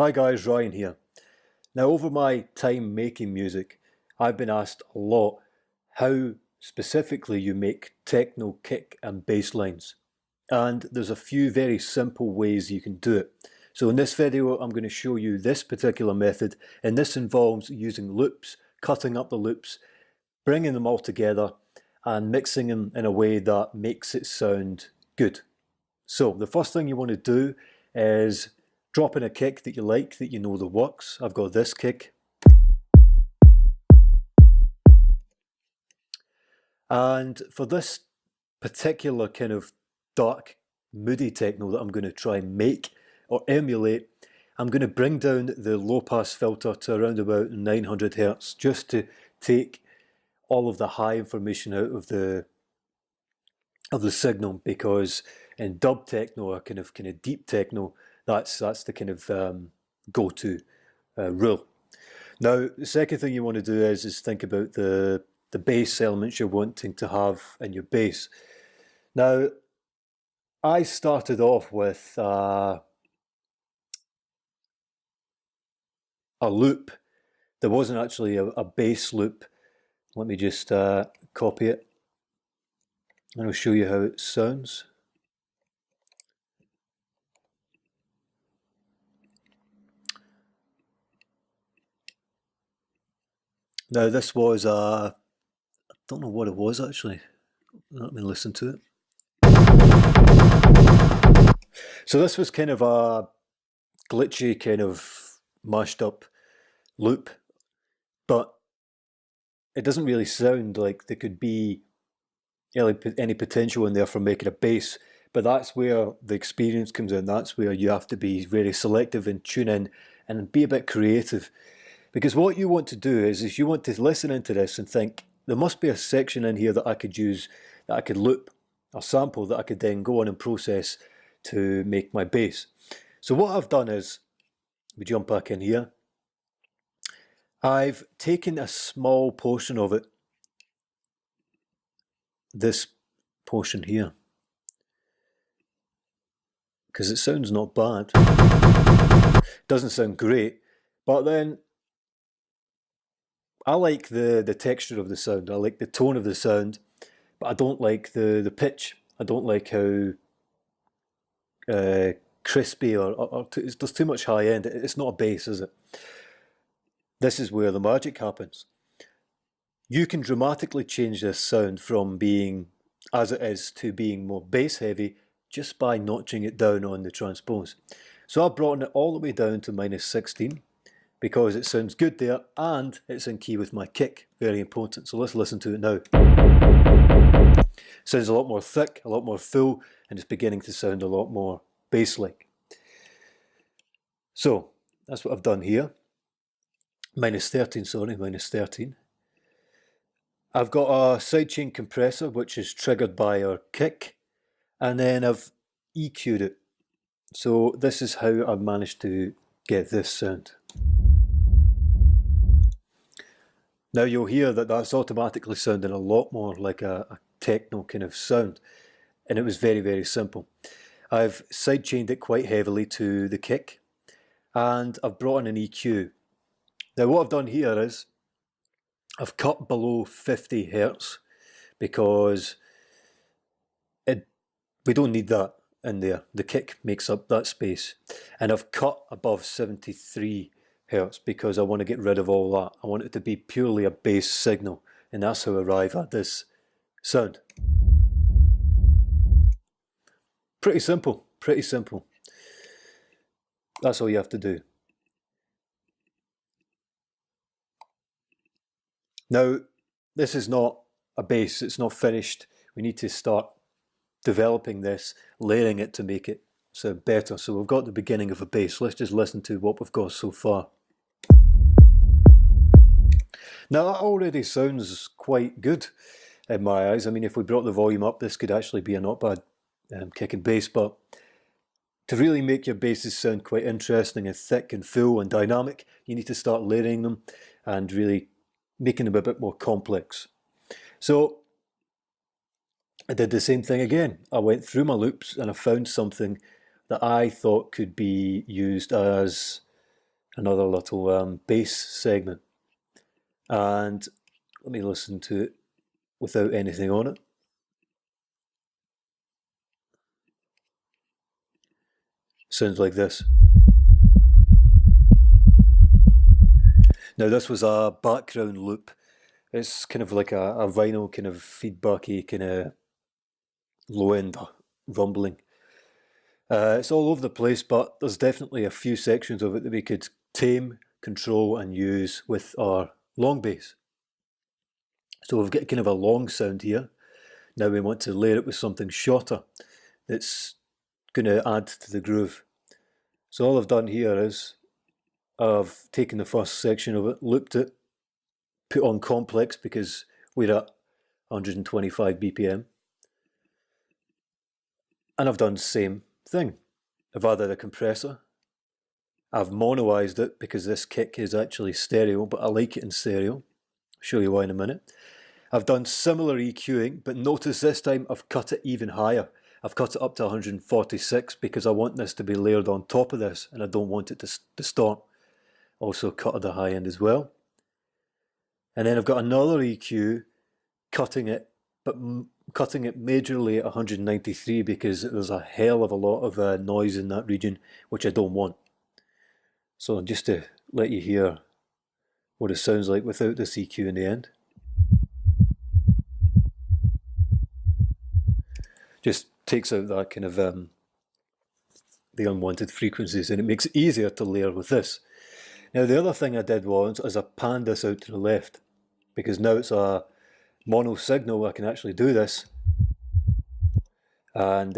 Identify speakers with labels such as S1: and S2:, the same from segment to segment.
S1: Hi guys, Ryan here. Now over my time making music, I've been asked a lot how specifically you make techno kick and bass lines. And there's a few very simple ways you can do it. So in this video, I'm going to show you this particular method, and this involves using loops, cutting up the loops, bringing them all together, and mixing them in a way that makes it sound good. So the first thing you want to do is drop in a kick that you like, that you know that works. I've got this kick. And for this particular kind of dark, moody techno that I'm going to try and make or emulate, I'm going to bring down the low pass filter to around about 900 Hz just to take all of the high information out of the signal, because in dub techno or kind of deep techno, that's the kind of go-to rule. Now, the second thing you want to do is think about the bass elements you're wanting to have in your bass. Now, I started off with a loop. There wasn't actually a bass loop. Let me just copy it, and I'll show you how it sounds. Now this was I don't know what it was actually. Let me listen to it. So this was kind of a glitchy, kind of mashed up loop, but it doesn't really sound like there could be any potential in there for making a bass. But that's where the experience comes in. That's where you have to be very selective and tune in and be a bit creative. Because what you want to do is you want to listen into this and think, there must be a section in here that I could use, that I could loop, a sample that I could then go on and process to make my bass. So what I've done is, we jump back in here, I've taken a small portion of it, this portion here, because it sounds not bad. Doesn't sound great, but then I like the texture of the sound. I like the tone of the sound, but I don't like the pitch. I don't like how crispy or there's too much high end. It's not a bass, is it? This is where the magic happens. You can dramatically change this sound from being as it is to being more bass heavy just by notching it down on the transpose. So I've brought it all the way down to -16 because it sounds good there and it's in key with my kick. Very important. So let's listen to it now. Sounds a lot more thick, a lot more full, and it's beginning to sound a lot more bass-like. So that's what I've done here. -13, sorry, -13. I've got a sidechain compressor which is triggered by our kick, and then I've EQ'd it. So this is how I've managed to get this sound. Now you'll hear that that's automatically sounding a lot more like a techno kind of sound, and it was very, very simple. I've sidechained it quite heavily to the kick, and I've brought in an EQ. Now what I've done here is I've cut below 50 Hz because we don't need that in there. The kick makes up that space. And I've cut above 73 Hz because I want to get rid of all that. I want it to be purely a bass signal, and that's how I arrive at this sound. Pretty simple, pretty simple. That's all you have to do. Now, this is not a bass, it's not finished. We need to start developing this, layering it to make it sound better. So we've got the beginning of a bass. Let's just listen to what we've got so far. Now that already sounds quite good in my eyes. I mean, if we brought the volume up, this could actually be a not bad kick and bass, but to really make your basses sound quite interesting and thick and full and dynamic, you need to start layering them and really making them a bit more complex. So I did the same thing again. I went through my loops and I found something that I thought could be used as another little bass segment. And let me listen to it without anything on it. Sounds like this. Now this was a background loop. It's kind of like a vinyl kind of feedbacky kind of low end rumbling. It's all over the place, but there's definitely a few sections of it that we could tame, control and use with our long bass. So we've got kind of a long sound here. Now we want to layer it with something shorter that's going to add to the groove. So all I've done here is I've taken the first section of it, looped it, put on complex because we're at 125 BPM. And I've done the same thing. I've added a compressor. I've monoized it because this kick is actually stereo, but I like it in stereo. I'll show you why in a minute. I've done similar EQing, but notice this time I've cut it even higher. I've cut it up to 146 because I want this to be layered on top of this and I don't want it to distort. Also cut at the high end as well. And then I've got another EQ, cutting it, but cutting it majorly at 193 because there's a hell of a lot of noise in that region, which I don't want. So just to let you hear what it sounds like without this EQ in the end. Just takes out that kind of the unwanted frequencies, and it makes it easier to layer with this. Now the other thing I did was I panned this out to the left, because now it's a mono signal. I can actually do this, and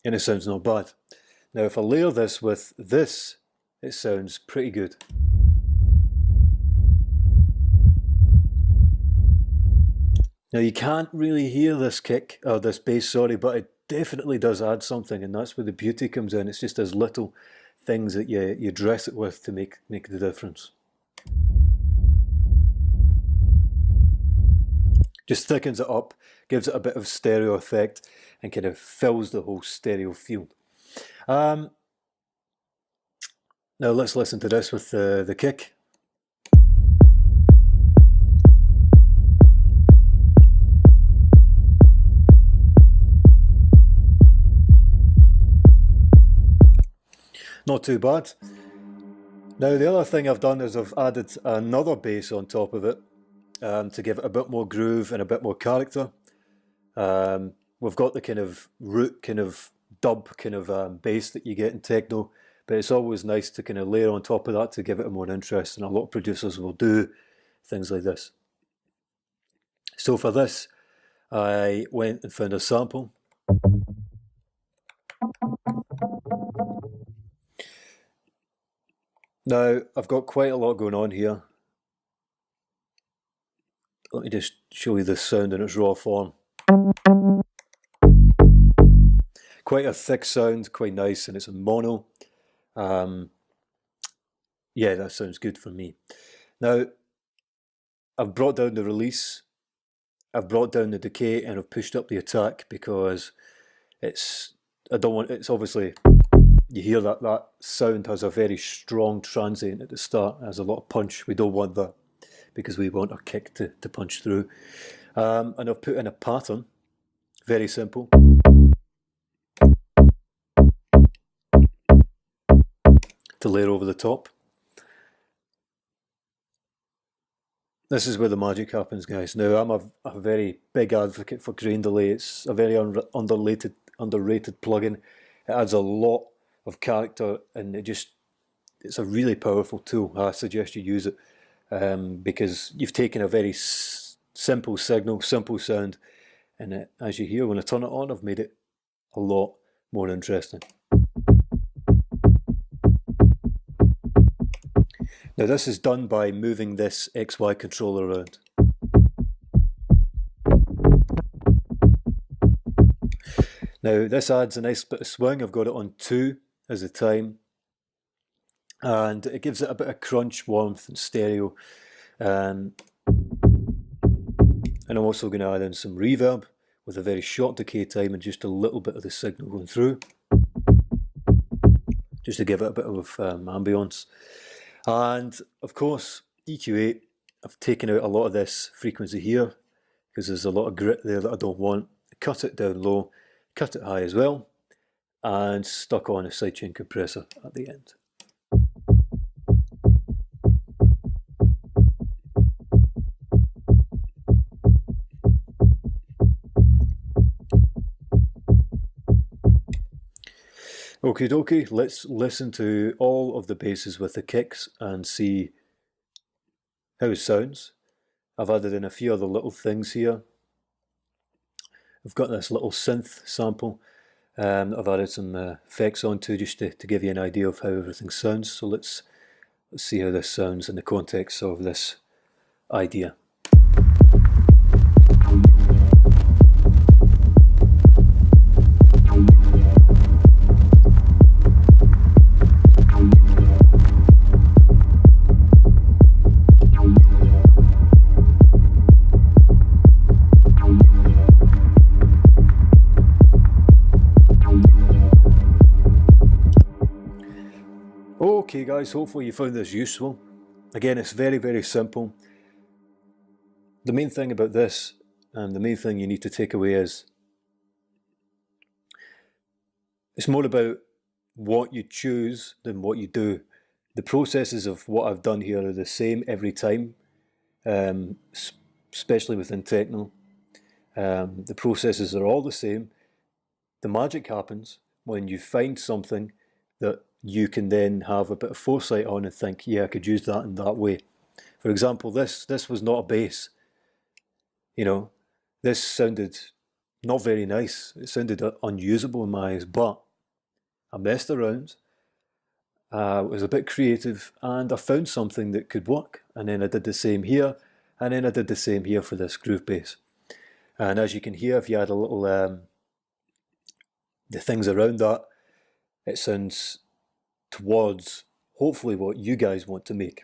S1: it sounds not bad. Now if I layer this with this, it sounds pretty good. Now you can't really hear this kick, or this bass, sorry, but it definitely does add something, and that's where the beauty comes in. It's just those little things that you dress it with to make the difference. Just thickens it up, gives it a bit of stereo effect, and kind of fills the whole stereo field. Now let's listen to this with the kick. Not too bad. Now the other thing I've done is I've added another bass on top of it to give it a bit more groove and a bit more character. We've got the kind of root kind of dub kind of bass that you get in techno, but it's always nice to kind of layer on top of that to give it a more interest, and a lot of producers will do things like this. So for this I went and found a sample. Now, I've got quite a lot going on here. Let me just show you this sound in its raw form. Quite a thick sound, quite nice, and it's a mono. Yeah, that sounds good for me. Now, I've brought down the release, I've brought down the decay, and I've pushed up the attack because it's obviously, you hear that sound has a very strong transient at the start. It has a lot of punch. We don't want that because we want our kick to punch through. And I've put in a pattern, very simple. To layer over the top. This is where the magic happens, guys. Now, I'm a very big advocate for grain delay. It's a very underrated plugin. It adds a lot of character, and it's a really powerful tool. I suggest you use it because you've taken a very simple signal, simple sound, and as you hear when I turn it on, I've made it a lot more interesting. Now this is done by moving this XY controller around. Now this adds a nice bit of swing. I've got it on 2 as the time, and it gives it a bit of crunch, warmth and stereo. And I'm also going to add in some reverb with a very short decay time and just a little bit of the signal going through. just to give it a bit of ambience. And of course, EQ8, I've taken out a lot of this frequency here because there's a lot of grit there that I don't want. Cut it down low, cut it high as well, and stuck on a sidechain compressor at the end. Okie dokie, let's listen to all of the basses with the kicks and see how it sounds. I've added in a few other little things here. I've got this little synth sample I've added some effects onto just to give you an idea of how everything sounds. So let's see how this sounds in the context of this idea. Okay guys, hopefully you found this useful. Again, it's very, very simple. The main thing about this, and the main thing you need to take away is, it's more about what you choose than what you do. The processes of what I've done here are the same every time, especially within techno. The processes are all the same. The magic happens when you find something that you can then have a bit of foresight on and think, yeah, I could use that in that way. For example, this was not a bass. You know, this sounded not very nice. It sounded unusable in my eyes, but I messed around. I was a bit creative and I found something that could work. And then I did the same here, and then I did the same here for this groove bass. And as you can hear, if you add a little the things around that, it sounds towards hopefully what you guys want to make.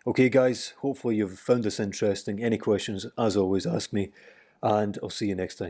S1: Okay guys, hopefully you've found this interesting. Any questions, as always, ask me, and I'll see you next time.